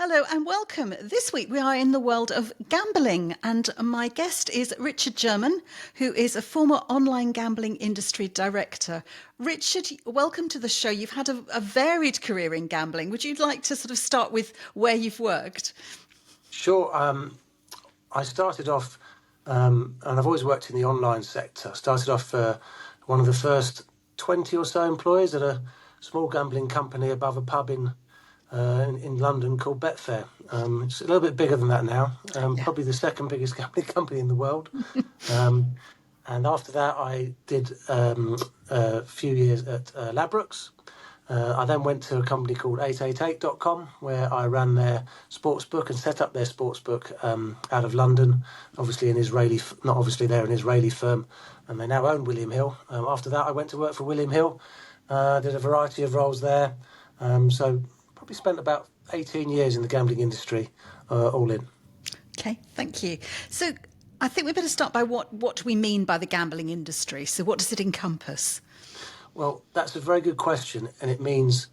Hello and welcome. This week we are in the world of gambling, and my guest is Richard Jerman, who is a former online gambling industry director. Richard, welcome to the show. You've had a varied career in gambling. Would you like to sort of start with where you've worked? Sure. I started off, and I've always worked in the online sector. I started off one of the first 20 or so employees at a small gambling company above a pub in London called Betfair. It's a little bit bigger than that now, probably the second biggest gambling company in the world. And after that, I did a few years at Ladbrokes. I then went to a company called 888.com, where I ran their sportsbook and set up their sportsbook out of London, obviously an Israeli, not obviously they're an Israeli firm, and they now own William Hill. After that, I went to work for William Hill, did a variety of roles there. So probably spent about 18 years in the gambling industry, all in. Okay, thank you. So I think we better start by what we mean by the gambling industry. So what does it encompass? Well, that's a very good question, and it means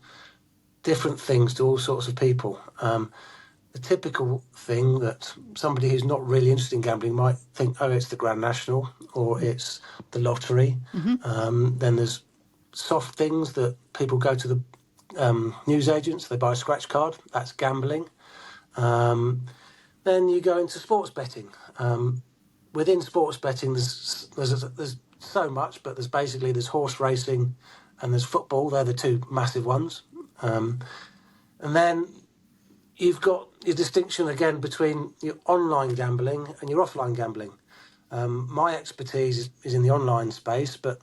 different things to all sorts of people. The typical thing that somebody who's not really interested in gambling might think, oh, it's the Grand National or it's the lottery. Then there's soft things that people go to the newsagents, they buy a scratch card, that's gambling. Then you go into sports betting. Within sports betting, there's so much, but there's horse racing and there's football. They're the two massive ones. And then you've got your distinction again between your online gambling and your offline gambling. My expertise is in the online space, but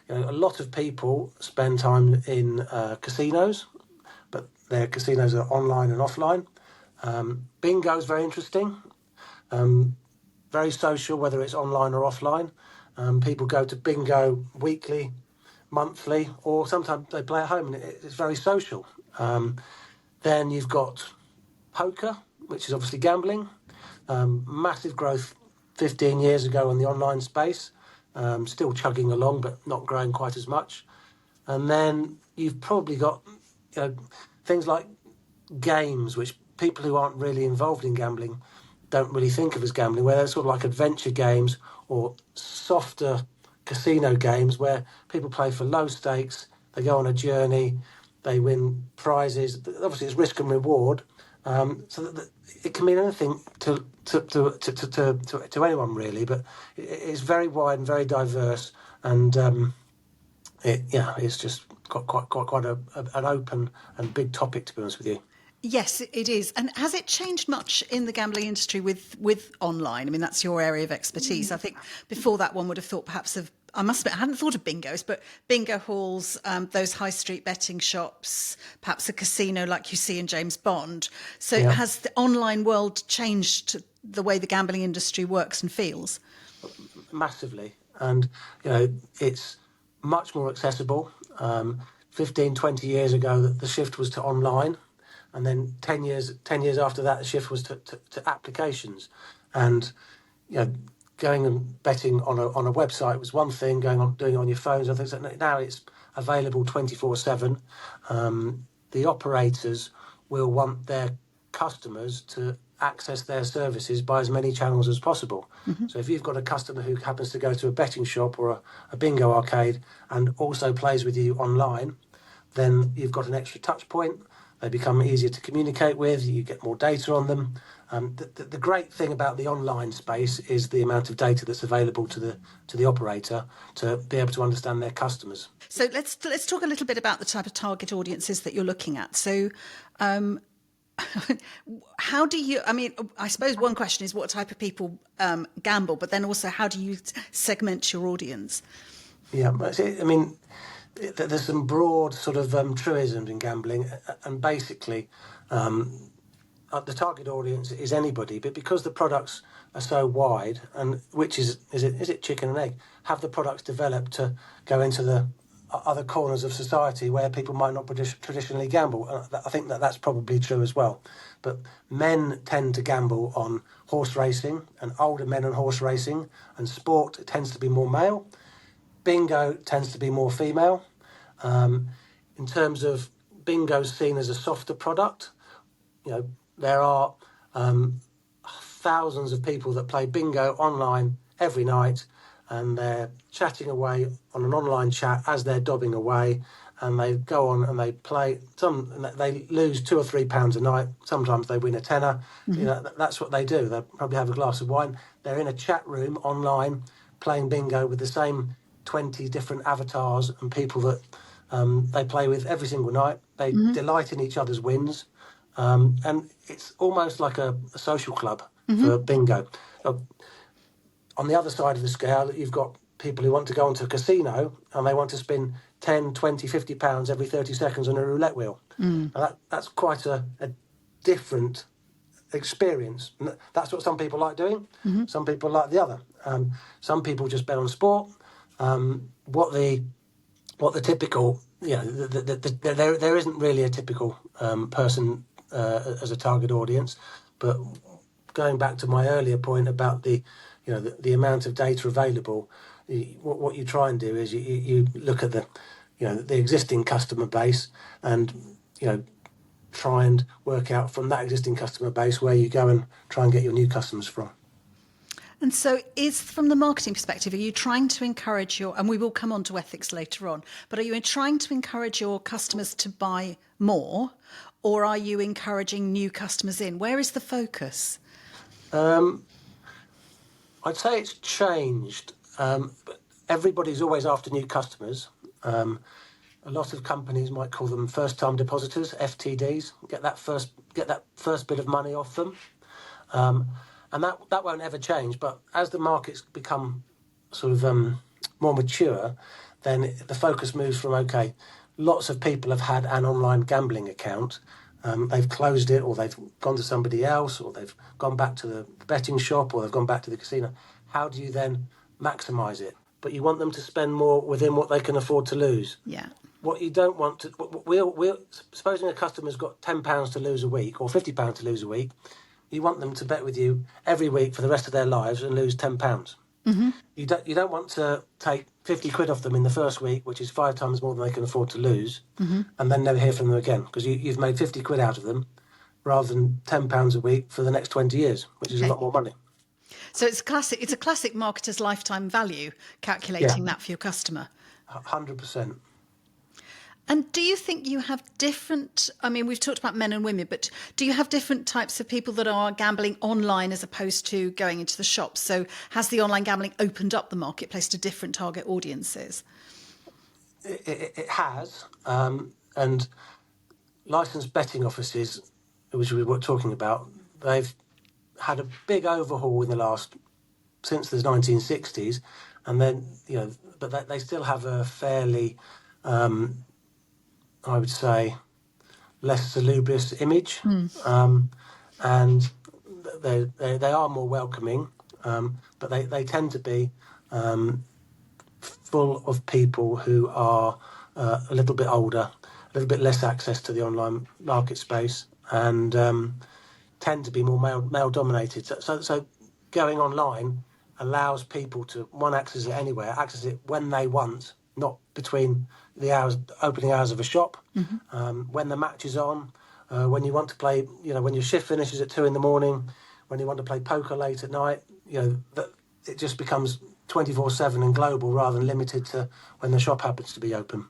a lot of people spend time in casinos, but their casinos are online and offline. Bingo is very interesting, very social, whether it's online or offline. People go to bingo weekly, monthly, or sometimes they play at home, and it's very social. Then you've got poker, which is obviously gambling. Massive growth 15 years ago in the online space. Still chugging along, but not growing quite as much. And then you've probably got things like games, which people who aren't really involved in gambling don't really think of as gambling, where they're sort of like adventure games or softer casino games where people play for low stakes, they go on a journey, they win prizes. Obviously, it's risk and reward, so that it can mean anything to anyone really, but it's very wide and very diverse, and it's just got quite an open and big topic, to be honest with you. Yes, it is. And has it changed much in the gambling industry with online? I mean, that's your area of expertise. I think before that, one would have thought perhaps of, I must admit, I hadn't thought of bingos, but bingo halls, those high street betting shops, perhaps a casino like you see in James Bond. So Has the online world changed the way the gambling industry works and feels? Massively. And, it's much more accessible. 15, 20 years ago, the shift was to online. And then 10 years after that, the shift was to applications. And, going and betting on a website was one thing, doing it on your phones and things like that. Now it's available 24/7. The operators will want their customers to access their services by as many channels as possible. So if you've got a customer who happens to go to a betting shop or a bingo arcade and also plays with you online, then you've got an extra touch point. They become easier to communicate with. You get more data on them. The great thing about the online space is the amount of data that's available to the operator to be able to understand their customers. So let's talk a little bit about the type of target audiences that you're looking at. So how do you, I mean, I suppose one question is what type of people gamble, but then also how do you segment your audience? Yeah, I mean, there's some broad sort of truisms in gambling, and basically the target audience is anybody, but because the products are so wide, and which is it chicken and egg? Have the products developed to go into the other corners of society where people might not traditionally gamble? I think that's probably true as well. But men tend to gamble on horse racing, and older men on horse racing, and sport tends to be more male. Bingo tends to be more female. In terms of bingo seen as a softer product, there are thousands of people that play bingo online every night, and they're chatting away on an online chat as they're dobbing away, and they go on and they play. They lose £2 or £3 a night. Sometimes they win a tenner. That's what they do. They probably have a glass of wine. They're in a chat room online playing bingo with the same 20 different avatars and people that they play with every single night. They delight in each other's wins. And it's almost like a social club for bingo. On the other side of the scale, you've got people who want to go into a casino and they want to spend 10, 20, £50 every 30 seconds on a roulette wheel. And that's quite a different experience. That's what some people like doing. Some people like the other. Some people just bet on sport. What the typical, there isn't really a typical person as a target audience. But going back to my earlier point about the amount of data available, what you try and do is you look at the existing customer base and try and work out from that existing customer base where you go and try and get your new customers from. And so from the marketing perspective, are you trying to encourage and we will come on to ethics later on, but are you trying to encourage your customers to buy more, or are you encouraging new customers in? Where is the focus? I'd say it's changed. But everybody's always after new customers. A lot of companies might call them first-time depositors, FTDs. Get that first bit of money off them, and that won't ever change. But as the markets become sort of more mature, then the focus moves from lots of people have had an online gambling account. They've closed it, or they've gone to somebody else, or they've gone back to the betting shop, or they've gone back to the casino. How do you then maximise it? But you want them to spend more within what they can afford to lose. Yeah. What you don't want to... We're supposing a customer's got £10 to lose a week, or £50 to lose a week, you want them to bet with you every week for the rest of their lives and lose £10. You don't want to take 50 quid off them in the first week, which is 5 times more than they can afford to lose, and then never hear from them again, because you've made 50 quid out of them rather than £10 a week for the next 20 years, which is a lot more money. So it's a classic marketer's lifetime value, calculating that for your customer. 100%. And do you think you have different, we've talked about men and women, but do you have different types of people that are gambling online as opposed to going into the shops? So has the online gambling opened up the marketplace to different target audiences? It has. And licensed betting offices, which we were talking about, they've had a big overhaul since the 1960s. And then, but they still have a fairly... I would say, less salubrious image, and they are more welcoming, but they tend to be full of people who are a little bit older, a little bit less access to the online market space, and tend to be more male dominated. So going online allows people to access it anywhere, access it when they want, not between the opening hours of a shop, when the match is on, when you want to play, when your shift finishes at 2 a.m, when you want to play poker late at night, that it just becomes 24/7 and global rather than limited to when the shop happens to be open.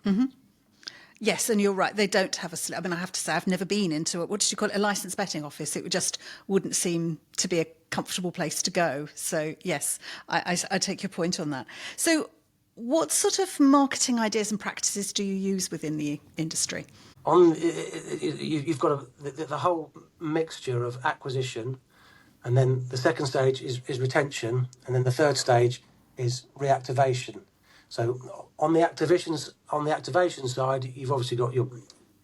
Yes, and you're right. They don't have I have to say, I've never been into what did you call it, a licensed betting office. It just wouldn't seem to be a comfortable place to go. So yes, I take your point on that. So what sort of marketing ideas and practices do you use within the industry? You've got the whole mixture of acquisition, and then the second stage is retention, and then the third stage is reactivation. So on the activation side, you've obviously got your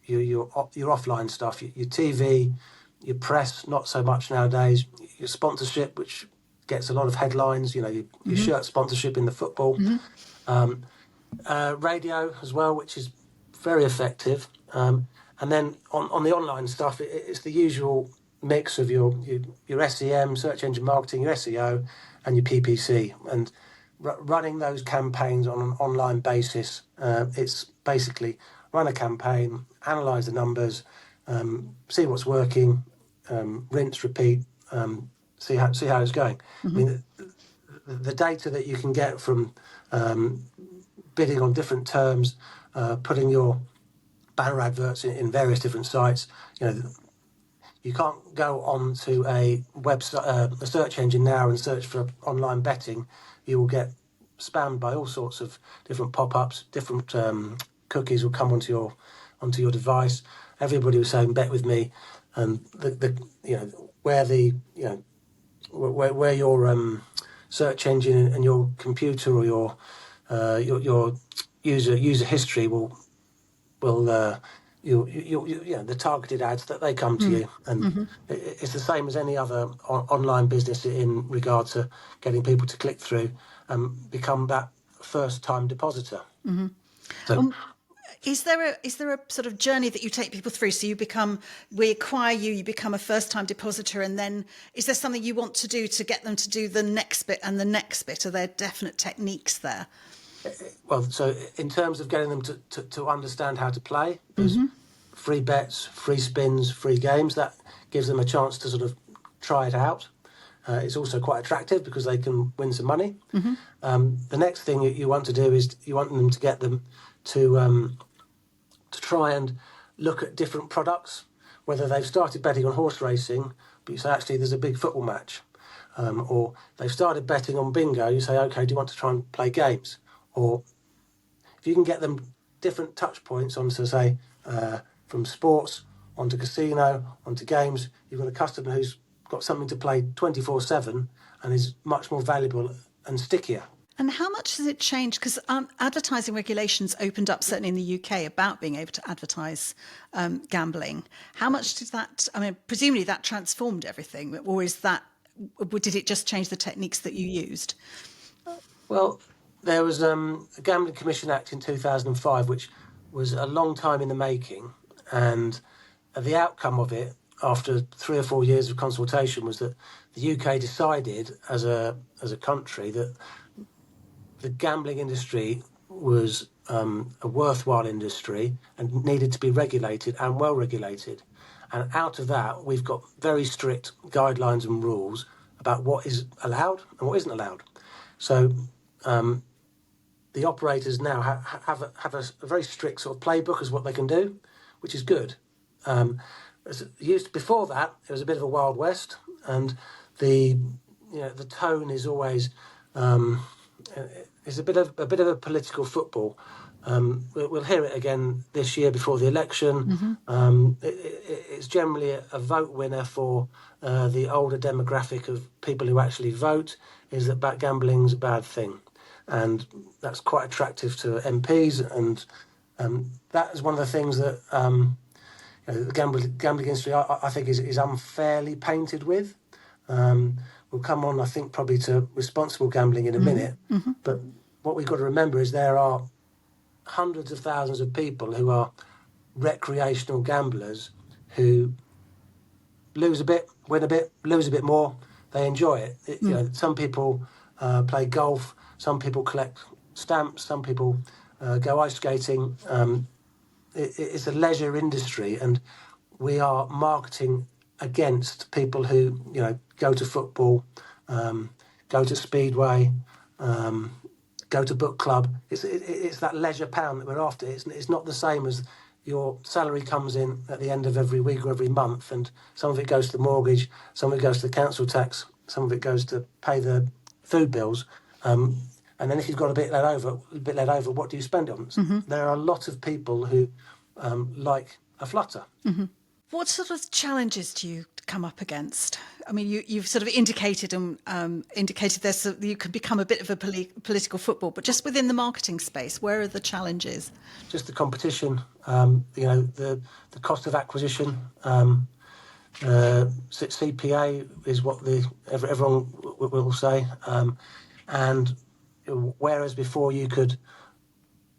offline stuff, your TV, your press, not so much nowadays, your sponsorship, which gets a lot of headlines, your shirt sponsorship in the football. Radio as well, which is very effective, and then on the online stuff, it's the usual mix of your SEM, search engine marketing, your SEO, and your PPC, and running those campaigns on an online basis. It's basically run a campaign, analyse the numbers, see what's working, rinse, repeat, see how it's going. I mean, the data that you can get from bidding on different terms, putting your banner adverts in various different sites, you can't go on to a website, a search engine now and search for online betting. You will get spammed by all sorts of different pop-ups, different cookies will come onto your device. Everybody was saying bet with me, and where your search engine and your computer or your user history will the targeted ads that they come to you, and it's the same as any other online business in regard to getting people to click through and become that first time depositor. So Is there a sort of journey that you take people through? So we acquire you become a first time depositor, and then is there something you want to do to get them to do the next bit and the next bit? Are there definite techniques there? Well, so in terms of getting them to understand how to play, there's free bets, free spins, free games. That gives them a chance to sort of try it out. It's also quite attractive because they can win some money. The next thing you want to do is you want them to get them to try and look at different products, whether they've started betting on horse racing, but you say, actually, there's a big football match. Or they've started betting on bingo, you say, okay, do you want to try and play games? Or if you can get them different touch points onto, say, from sports onto casino, onto games, you've got a customer who's got something to play 24/7 and is much more valuable and stickier. And how much has it changed? Because advertising regulations opened up, certainly in the UK, about being able to advertise gambling. How much did that, I mean, presumably that transformed everything, or did it just change the techniques that you used? Well, there was a Gambling Commission Act in 2005, which was a long time in the making. And the outcome of it, after 3 or 4 years of consultation, was that the UK decided as a country that the gambling industry was a worthwhile industry and needed to be regulated and well regulated. And out of that, we've got very strict guidelines and rules about what is allowed and what isn't allowed. So the operators now have a very strict sort of playbook as what they can do, which is good. Before that, it was a bit of a Wild West, and the tone is always it's a bit of a political football. We'll hear it again this year before the election. It's generally a vote winner for the older demographic of people who actually vote, is that gambling's a bad thing. And that's quite attractive to MPs, and that is one of the things that the gambling industry, I think, is unfairly painted with. We'll come on, I think, probably to responsible gambling in a minute. But what we've got to remember is there are hundreds of thousands of people who are recreational gamblers who lose a bit, win a bit, lose a bit more. They enjoy it. Some people play golf. Some people collect stamps. Some people go ice skating. It's a leisure industry, and we are marketing against people who go to football, go to speedway, go to book club. It's that leisure pound that we're after. It's not the same as your salary comes in at the end of every week or every month, and some of it goes to the mortgage, some of it goes to the council tax, some of it goes to pay the food bills. And then if you've got a bit left over, what do you spend it on? There are a lot of people who like a flutter. What sort of challenges do you come up against? I mean, you've sort of indicated this, you could become a bit of a political football, but just within the marketing space, where are the challenges? Just the competition, the cost of acquisition. CPA is what everyone will say, and whereas before you could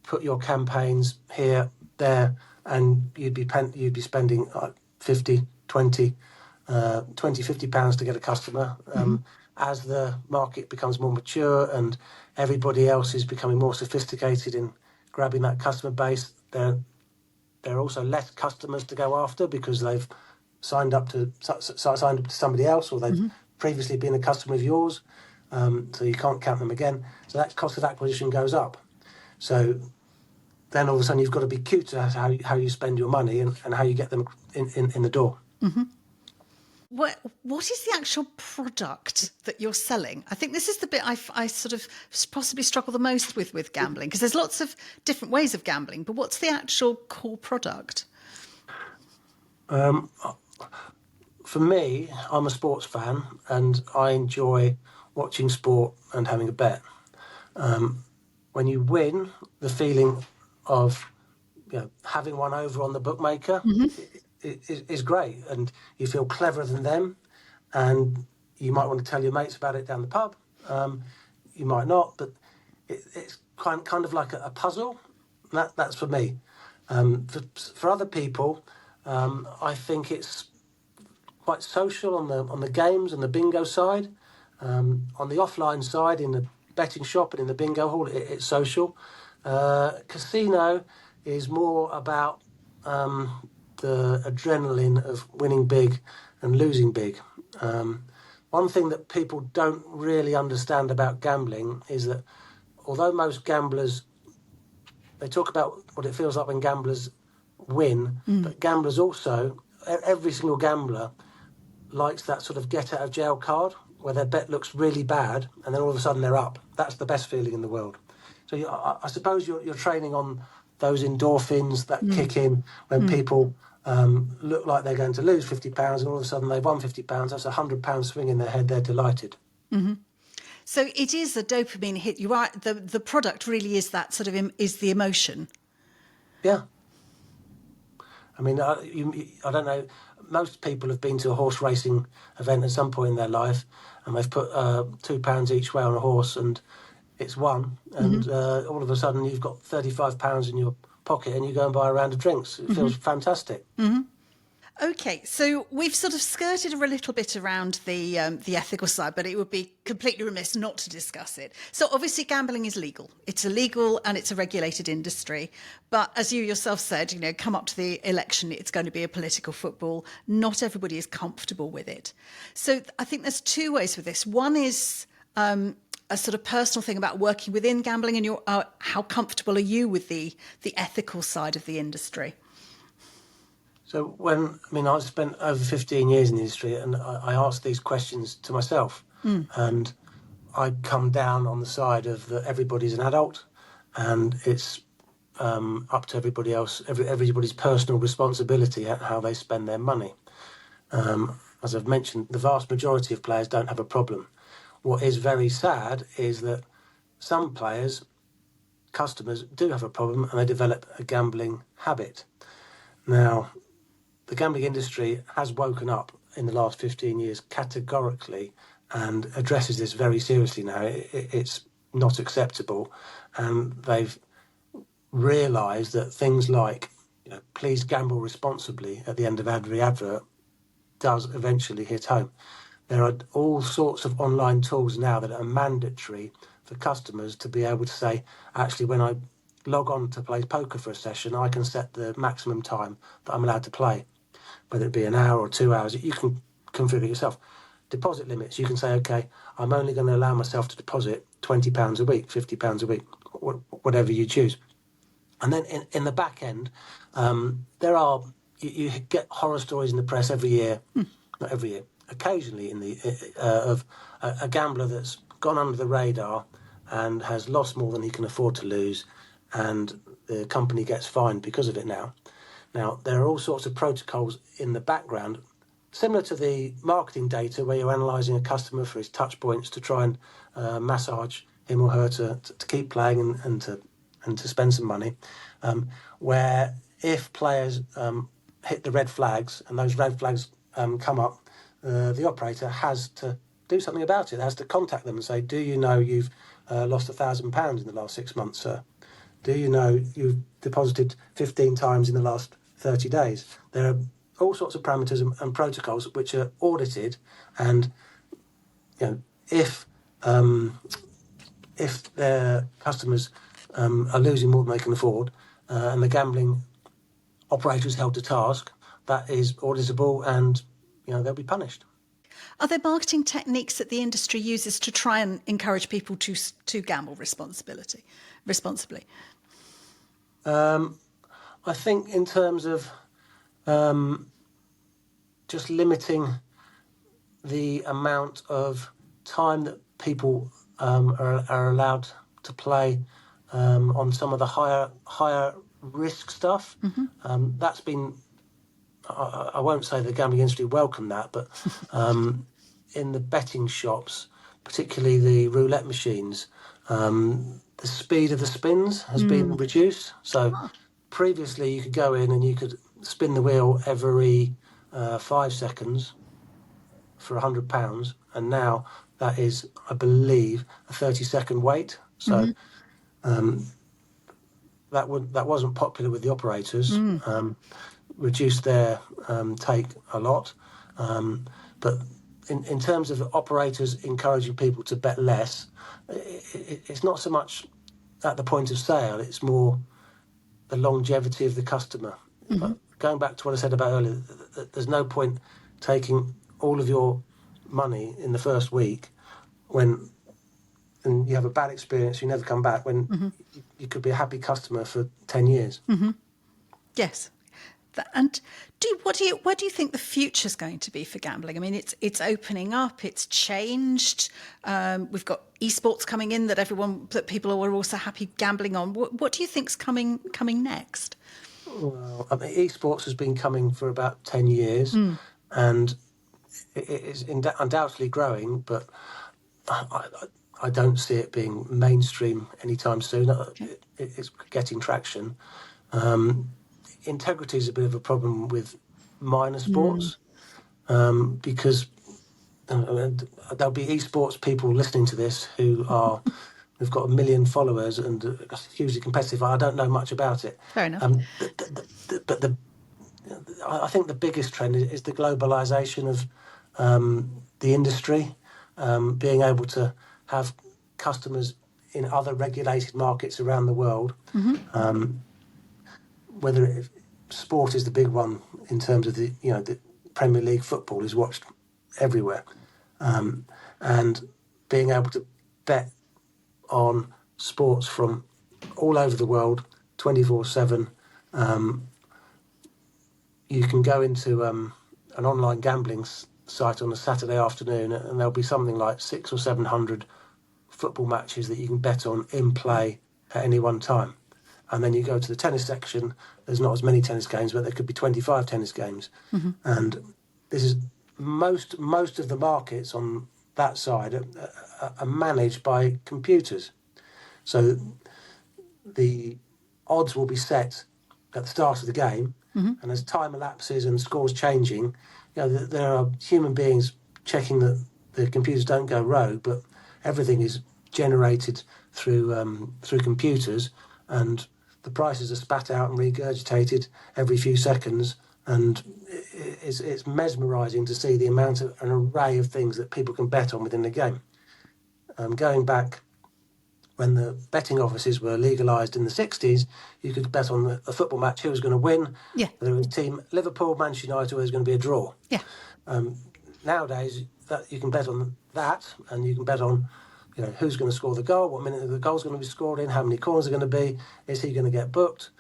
put your campaigns here, there, and you'd be spending 50 £50 to get a customer. As the market becomes more mature and everybody else is becoming more sophisticated in grabbing that customer base, there are also less customers to go after because they've signed up to somebody else, or they've previously been a customer of yours, so you can't count them again. So that cost of acquisition goes up. So then all of a sudden you've got to be cute to how you spend your money and how you get them in the door. What is the actual product that you're selling? I think this is the bit I sort of possibly struggle the most with gambling, because there's lots of different ways of gambling, but what's the actual core product? For me, I'm a sports fan and I enjoy watching sport and having a bet. When you win, the feeling of having one over on the bookmaker is great, and you feel cleverer than them, and you might want to tell your mates about it down the pub. You might not, but it's kind of like a puzzle. That's for me. For other people, I think it's quite social on the games and the bingo side. On the offline side, in the betting shop and in the bingo hall, it's social. Casino is more about the adrenaline of winning big and losing big. One thing that people don't really understand about gambling is that although most gamblers, they talk about what it feels like when gamblers win, but gamblers also, every single gambler likes that sort of get out of jail card where their bet looks really bad and then all of a sudden they're up. That's the best feeling in the world. So I suppose you're training on those endorphins that kick in when people look like they're going to lose £50 and all of a sudden they've won £50. That's £100 swing in their head. They're delighted. So it is a dopamine hit. You're right. The product really is that sort of is the emotion. Yeah. I mean, I don't know. Most people have been to a horse racing event at some point in their life, and they've put £2 each way on a horse, and it's won. And all of a sudden, you've got £35 in your pocket, and you go and buy a round of drinks. It feels fantastic. Okay, so we've sort of skirted a little bit around the ethical side, but it would be completely remiss not to discuss it. So obviously gambling is legal. It's illegal and it's a regulated industry. But as you yourself said, come up to the election, it's going to be a political football. Not everybody is comfortable with it. So I think there's two ways with this. One is a sort of personal thing about working within gambling, and how comfortable are you with the ethical side of the industry? So I spent over 15 years in the industry, and I asked these questions to myself, and I come down on the side of that everybody's an adult, and it's up to everybody else, everybody's personal responsibility at how they spend their money. As I've mentioned, the vast majority of players don't have a problem. What is very sad is that some players, customers, do have a problem, and they develop a gambling habit. Now, the gambling industry has woken up in the last 15 years categorically and addresses this very seriously now. It's not acceptable, and they've realised that things like please gamble responsibly at the end of every advert does eventually hit home. There are all sorts of online tools now that are mandatory for customers to be able to say, actually, when I log on to play poker for a session, I can set the maximum time that I'm allowed to play, whether it be an hour or 2 hours. You can configure yourself. Deposit limits, you can say, okay, I'm only going to allow myself to deposit £20 a week, £50 a week, whatever you choose. And then in the back end, you get horror stories in the press every year, not every year, occasionally of a gambler that's gone under the radar and has lost more than he can afford to lose, and the company gets fined because of it now. Now, there are all sorts of protocols in the background, similar to the marketing data where you're analysing a customer for his touch points to try and massage him or her to keep playing and to spend some money, where if players hit the red flags and those red flags come up, the operator has to do something about it, has to contact them and say, do you know you've lost £1,000 in the last 6 months, sir? Do you know you've deposited 15 times in the last 30 days? There are all sorts of parameters and protocols which are audited, and if their customers are losing more than they can afford, and the gambling operator is held to task, that is auditable, and they'll be punished. Are there marketing techniques that the industry uses to try and encourage people to gamble responsibly? I think in terms of just limiting the amount of time that people are allowed to play on some of the higher risk stuff. That's been, I won't say the gambling industry welcomed that, but in the betting shops, particularly the roulette machines, the speed of the spins has been reduced. So previously you could go in and you could spin the wheel every 5 seconds for £100, and now that is, I believe, a 30-second wait. So that wasn't popular with the operators. Reduced their take a lot, but in terms of operators encouraging people to bet less, it's not so much at the point of sale. It's more the longevity of the customer. Going back to what I said about earlier, there's no point taking all of your money in the first week and you have a bad experience, you never come back, when you could be a happy customer for 10 years. Yes. And where do you think the future's going to be for gambling? I mean, it's opening up, it's changed. We've got esports coming in that people are also happy gambling on. What do you think's coming next? Well, I mean, esports has been coming for about 10 years, and it is undoubtedly growing, but I don't see it being mainstream anytime soon. Okay. It's getting traction. Integrity is a bit of a problem with minor sports, because there'll be esports people listening to this who've got 1 million followers and are hugely competitive. I don't know much about it. Fair enough. But I think the biggest trend is the globalization of the industry, being able to have customers in other regulated markets around the world. Whether sport is the big one in terms of the Premier League football is watched everywhere, and being able to bet on sports from all over the world 24/7. You can go into an online gambling site on a Saturday afternoon, and there'll be something like 600 or 700 football matches that you can bet on in play at any one time. And then you go to the tennis section, there's not as many tennis games, but there could be 25 tennis games. And this is most of the markets on that side are managed by computers. So the odds will be set at the start of the game, and as time elapses and scores changing, there are human beings checking that the computers don't go rogue, but everything is generated through computers, and the prices are spat out and regurgitated every few seconds, and it's mesmerising to see the amount of an array of things that people can bet on within the game. Going back when the betting offices were legalised in the 60s, you could bet on a football match who was going to win. Yeah. Whether it was team Liverpool, Manchester United, or it was going to be a draw. Yeah. Nowadays, that you can bet on that, and you can bet on who's going to score the goal, what minute the goal's going to be scored in, how many corners are going to be, is he going to get booked.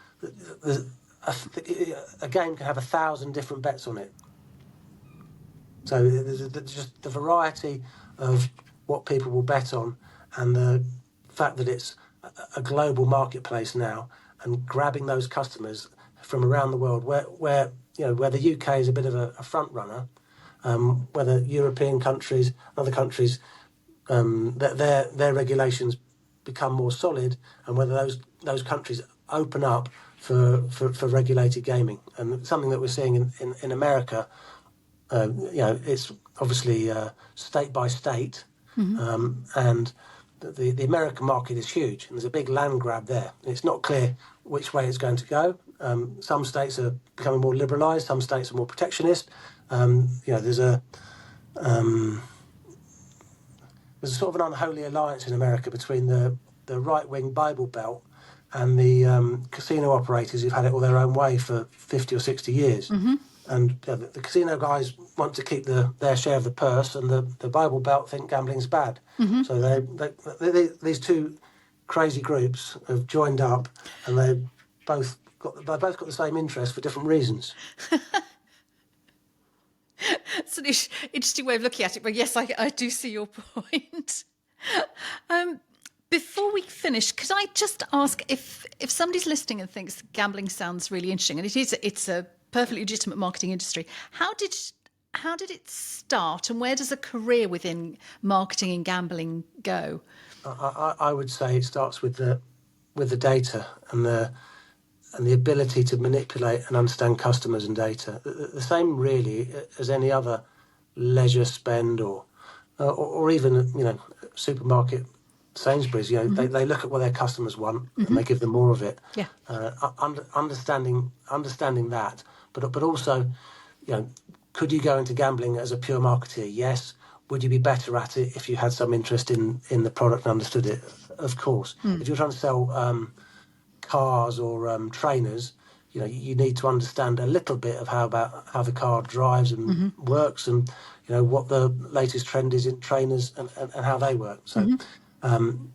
A game can have 1,000 different bets on it. So there's just the variety of what people will bet on, and the fact that it's a global marketplace now, and grabbing those customers from around the world, where the UK is a bit of a front runner, whether European countries, other countries, that their regulations become more solid, and whether those countries open up for regulated gaming. And something that we're seeing in America, it's obviously state by state, and the American market is huge, and there's a big land grab there. It's not clear which way it's going to go. Some states are becoming more liberalised, some states are more protectionist. There's a sort of an unholy alliance in America between the right-wing Bible Belt and the casino operators who've had it all their own way for 50 or 60 years. And the casino guys want to keep their share of the purse, and the Bible Belt think gambling's bad. So these two crazy groups have joined up, and they both got the same interest for different reasons. It's an interesting way of looking at it, but yes, I do see your point. Before we finish, could I just ask if somebody's listening and thinks gambling sounds really interesting, and it's a perfectly legitimate marketing industry, how did it start, and where does a career within marketing and gambling go? I would say it starts with the data and the ability to manipulate and understand customers and data. The same really as any other leisure spend or even supermarket. Sainsbury's, they look at what their customers want and they give them more of it. Yeah. Understanding that, but also, could you go into gambling as a pure marketeer? Yes. Would you be better at it if you had some interest in the product and understood it? Of course. If you're trying to sell cars or trainers, you need to understand a little bit of how the car drives and works, and what the latest trend is in trainers and how they work. So. On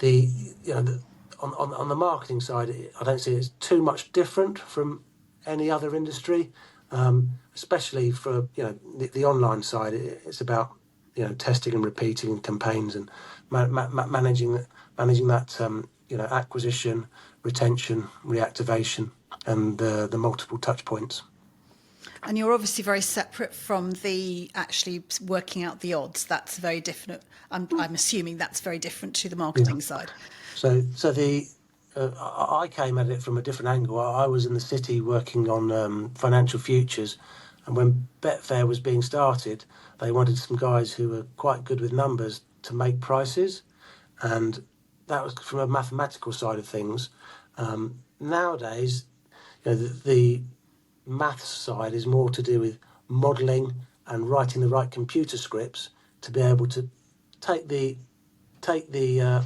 the marketing side, I don't see it's too much different from any other industry, especially for the online side. It's about testing and repeating campaigns and managing that acquisition, retention, reactivation, and the multiple touch points. And you're obviously very separate from the actually working out the odds. That's very different. I'm assuming that's very different to the marketing side. So I came at it from a different angle. I was in the city working on financial futures, and when Betfair was being started, they wanted some guys who were quite good with numbers to make prices, and that was from a mathematical side of things. Nowadays, the maths side is more to do with modelling and writing the right computer scripts to be able to take the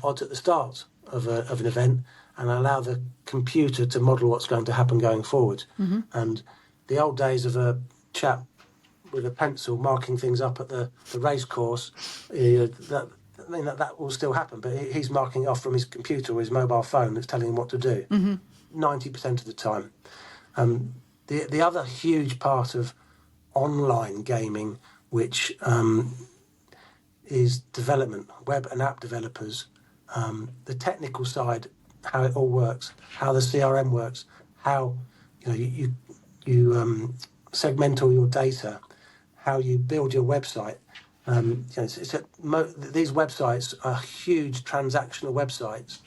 odds at the start of an event and allow the computer to model what's going to happen going forward. And the old days of a chap with a pencil marking things up at the race course, that will still happen, but he's marking it off from his computer or his mobile phone that's telling him what to do 90% of the time. The other huge part of online gaming, which is development, web and app developers, the technical side, how it all works, how the CRM works, how you segment all your data, how you build your website. These websites are huge transactional websites,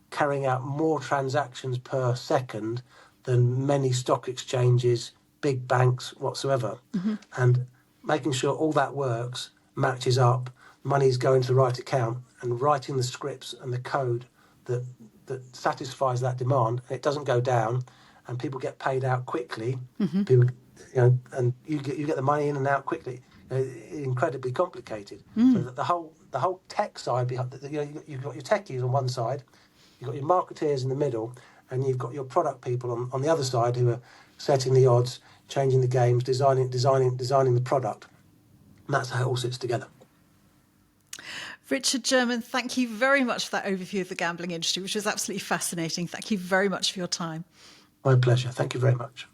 carrying out more transactions per second than many stock exchanges, big banks, whatsoever. And making sure all that works, matches up, money's going to the right account, and writing the scripts and the code that satisfies that demand, and it doesn't go down, and people get paid out quickly. People, and you get the money in and out quickly. Incredibly complicated. So that the whole tech side behind, you've got your techies on one side, you've got your marketeers in the middle, and you've got your product people on the other side who are setting the odds, changing the games, designing the product. And that's how it all sits together. Richard Jerman, thank you very much for that overview of the gambling industry, which was absolutely fascinating. Thank you very much for your time. My pleasure. Thank you very much.